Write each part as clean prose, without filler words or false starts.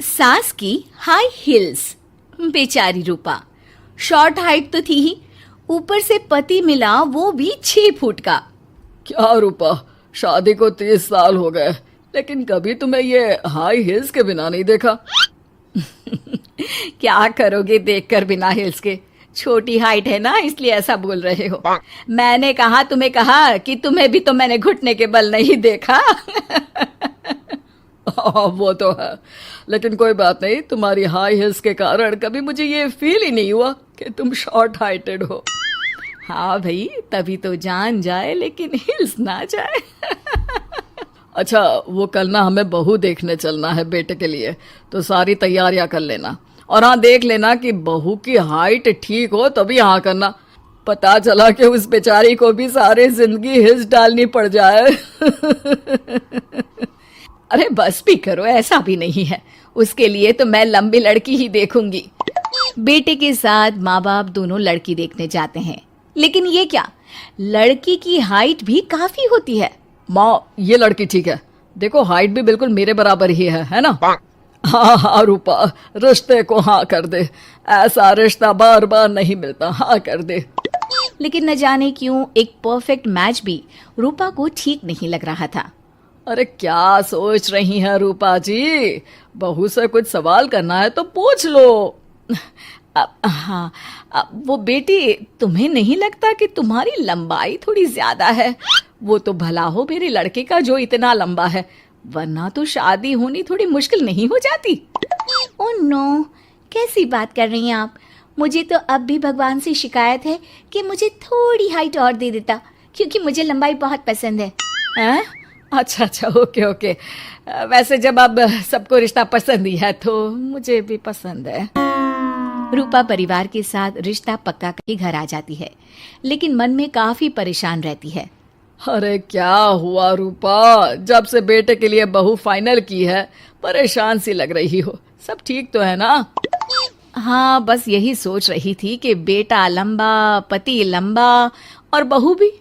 सास की high heels. बेचारी रूपा, शॉर्ट हाइट तो थी ही, ऊपर से पति मिला वो भी 6 फुट का। क्या रूपा, शादी को 30 साल हो गए लेकिन कभी तुम्हें ये हाई हील्स के बिना नहीं देखा। क्या करोगे देखकर बिना हिल्स के? छोटी हाइट है ना, इसलिए ऐसा बोल रहे हो। मैंने कहा तुम्हें कहा कि तुम्हें भी तो मैंने घुटने के बल नहीं देखा। वो तो है, लेकिन कोई बात नहीं, तुम्हारी हाई हील्स के कारण कभी मुझे ये फील ही नहीं हुआ कि तुम शॉर्ट हाइटेड हो। हाँ भाई, तभी तो जान जाए लेकिन हिल्स ना जाए। अच्छा, वो कल ना हमें बहू देखने चलना है बेटे के लिए, तो सारी तैयारियां कर लेना। और हाँ, देख लेना कि बहू की हाइट ठीक हो तभी हाँ करना। पता चला कि उस बेचारी को भी सारी जिंदगी हिल्स डालनी पड़ जाए। अरे बस भी करो, ऐसा भी नहीं है। उसके लिए तो मैं लंबी लड़की ही देखूंगी। बेटे के साथ माँ बाप दोनों लड़की देखने जाते हैं, लेकिन ये क्या, लड़की की हाइट भी काफी होती है। माँ, ये लड़की ठीक है, देखो हाइट भी बिल्कुल मेरे बराबर ही है ना। हाँ हाँ रूपा, रिश्ते को हाँ कर दे, ऐसा रिश्ता बार बार नहीं मिलता, हाँ कर दे। लेकिन न जाने क्यों एक परफेक्ट मैच भी रूपा को ठीक नहीं लग रहा था। अरे क्या सोच रही हैं रूपा जी, बहू से कुछ सवाल करना है तो पूछ लो। हाँ, वो बेटी, तुम्हें नहीं लगता कि तुम्हारी लंबाई थोड़ी ज्यादा है? वो तो भला हो मेरे लड़के का जो इतना लंबा है, वरना तो शादी होनी थोड़ी मुश्किल नहीं हो जाती। ओह नो, कैसी बात कर रही हैं आप? मुझे तो अब भी भगवान से शिकायत है कि मुझे थोड़ी हाइट और दे देता, क्योंकि मुझे लंबाई बहुत पसंद है। हैं? अच्छा अच्छा, ओके ओके। वैसे जब अब सबको रिश्ता पसंद ही है तो मुझे भी पसंद है। रूपा परिवार के साथ रिश्ता पक्का करके घर आ जाती है, लेकिन मन में काफी परेशान रहती है। अरे क्या हुआ रूपा, जब से बेटे के लिए बहू फाइनल की है परेशान सी लग रही हो, सब ठीक तो है ना? हाँ, बस यही सोच रही थी कि बेटा लंबा, पति लंबा और बहू भी।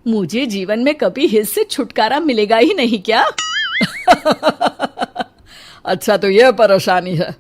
मुझे जीवन में कभी हिल्स से छुटकारा मिलेगा ही नहीं क्या? अच्छा, तो ये परेशानी है।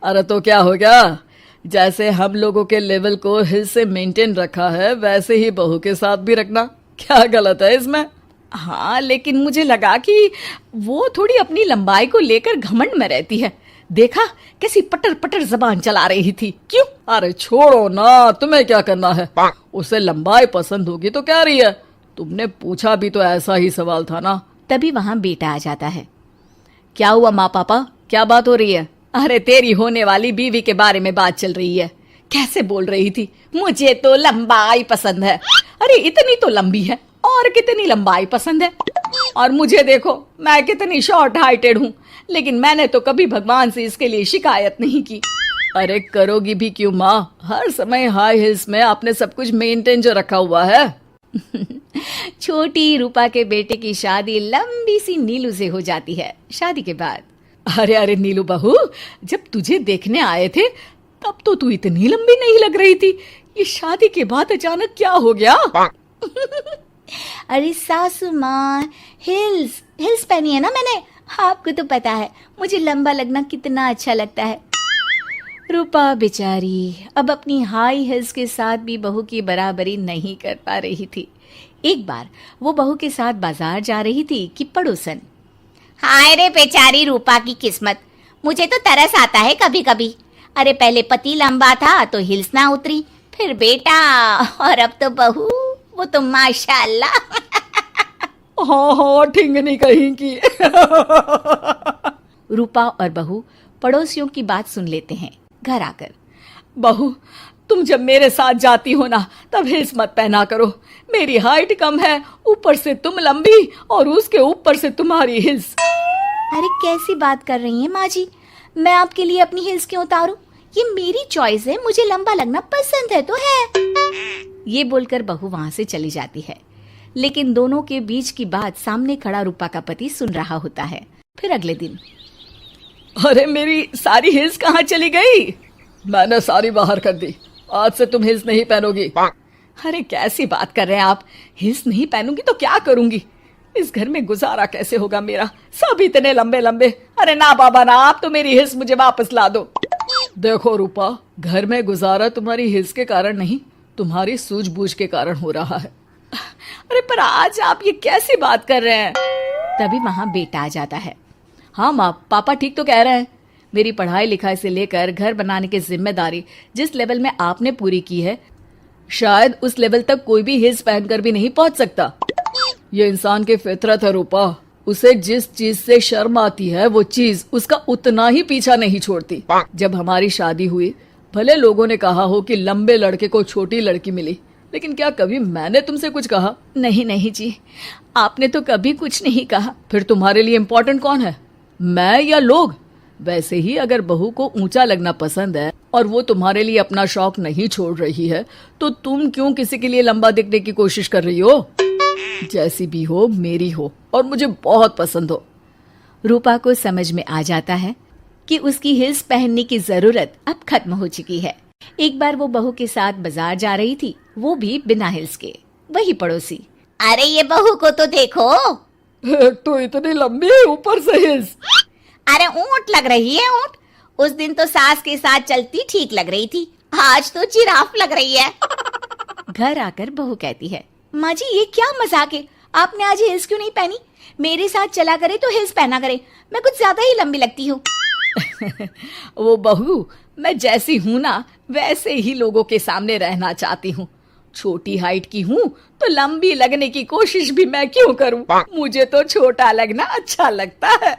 अरे तो क्या हो गया, जैसे हम लोगों के लेवल को हिल्स से मेंटेन रखा है वैसे ही बहू के साथ भी रखना, क्या गलत है इसमें? हाँ, लेकिन मुझे लगा कि वो थोड़ी अपनी लंबाई को लेकर घमंड में रहती है। देखा कैसी पटर पटर जबान चला रही थी। क्यों? अरे छोड़ो ना, तुम्हें क्या करना है, उसे लंबाई पसंद होगी तो क्या रही है, तुमने पूछा भी तो ऐसा ही सवाल था ना। तभी वहां बेटा आ जाता है। क्या हुआ माँ पापा, क्या बात हो रही है? अरे तेरी होने वाली बीवी के बारे में बात चल रही है। कैसे बोल रही थी, मुझे तो लंबाई पसंद है। अरे इतनी तो लंबी है, और कितनी लंबाई पसंद है। और मुझे देखो, मैं कितनी शॉर्ट हाइटेड हूँ, लेकिन मैंने तो कभी भगवान से इसके लिए शिकायत नहीं की। अरे करोगी भी क्यों माँ, हर समय हाई हिल्स में आपने सब कुछ मेंटेन जो रखा हुआ है। छोटी रूपा के बेटे की शादी लंबी सी नीलू से हो जाती है। शादी के बाद, अरे अरे नीलू बहू, जब तुझे देखने आए थे तब तो तू इतनी लंबी नहीं लग रही थी, ये शादी के बाद अचानक क्या हो गया? अरे सासू माँ, हिल्स हिल्स पहनी है ना मैंने, आपको तो पता है मुझे लंबा लगना कितना अच्छा लगता है। रूपा बेचारी अब अपनी हाई हिल्स के साथ भी बहू की बराबरी नहीं कर पा रही थी। एक बार वो बहू के साथ बाजार जा रही थी कि पड़ोसन, हाय रे बेचारी रूपा की किस्मत, मुझे तो तरस आता है कभी कभी। अरे पहले पति लंबा था तो हिल्स ना उतरी, फिर बेटा, और अब तो बहू, वो तो माशाल्लाह। हाँ हाँ, ठिंगनी कहीं की। रूपा और बहू पड़ोसियों की बात सुन लेते हैं। घर आकर, बहू तुम जब मेरे साथ जाती हो ना तब हिल्स मत पहना करो, मेरी हाइट कम है, ऊपर से तुम लंबी और उसके ऊपर से तुम्हारी हिल्स। अरे कैसी बात कर रही हैं माँ जी, मैं आपके लिए अपनी हिल्स क्यों उतारूं? ये मेरी चॉइस है, मुझे लंबा लगना पसंद है तो है। ये बोलकर बहू वहां से चली जाती है, लेकिन दोनों के बीच की बात सामने खड़ा रूपा का पति सुन रहा होता है। फिर अगले दिन, अरे मेरी सारी हिल्स कहाँ चली गई? मैंने सारी बाहर कर दी, आज से तुम हिल्स नहीं पहनोगी। अरे कैसी बात कर रहे हैं आप, हिल्स नहीं पहनूंगी तो क्या करूंगी? इस घर में गुजारा कैसे होगा मेरा, सब इतने लंबे लंबे। अरे ना बाबा ना, आप तो मेरी हिस्स मुझे वापस ला दो। देखो रूपा, घर में गुजारा तुम्हारी हिस्स के कारण नहीं, तुम्हारी सूझबूझ के कारण हो रहा है। अरे पर आज आप ये कैसी बात कर रहे हैं? तभी वहां बेटा आ जाता है। हाँ माँ, पापा ठीक तो कह रहे हैं। मेरी पढ़ाई लिखाई से लेकर घर बनाने की जिम्मेदारी जिस लेवल में आपने पूरी की है, शायद उस लेवल तक कोई भी हिल्स पहनकर भी नहीं पहुंच सकता। ये इंसान की फितरत है रूपा, उसे जिस चीज से शर्म आती है वो चीज उसका उतना ही पीछा नहीं छोड़ती। जब हमारी शादी हुई, भले लोगों ने कहा हो कि लंबे लड़के को छोटी लड़की मिली, लेकिन क्या कभी मैंने तुमसे कुछ कहा? नहीं नहीं जी, आपने तो कभी कुछ नहीं कहा। फिर तुम्हारे लिए इम्पोर्टेंट कौन है, मैं या लोग? वैसे ही अगर बहू को ऊंचा लगना पसंद है और वो तुम्हारे लिए अपना शौक नहीं छोड़ रही है, तो तुम क्यों किसी के लिए लंबा दिखने की कोशिश कर रही हो? जैसी भी हो, मेरी हो और मुझे बहुत पसंद हो। रूपा को समझ में आ जाता है कि उसकी हिल्स पहनने की जरूरत अब खत्म हो चुकी है। एक बार वो बहू के साथ बाजार जा रही थी, वो भी बिना हिल्स के। वही पड़ोसी, अरे ये बहू को तो देखो, तो इतनी लंबी है, ऊपर से हिल्स। अरे ऊंट लग रही है ऊंट। उस दिन तो सास के साथ चलती ठीक लग रही थी, आज तो जिराफ लग रही है। घर आकर बहू कहती है, माँ जी ये क्या मजाक है, आपने आज हिल्स क्यों नहीं पहनी? मेरे साथ चला करे तो हिल्स पहना करे, मैं कुछ ज्यादा ही लंबी लगती हूँ। वो बहू, मैं जैसी हूँ ना वैसे ही लोगों के सामने रहना चाहती हूँ। छोटी हाइट की हूँ तो लंबी लगने की कोशिश भी मैं क्यों करूँ? मुझे तो छोटा लगना अच्छा लगता है।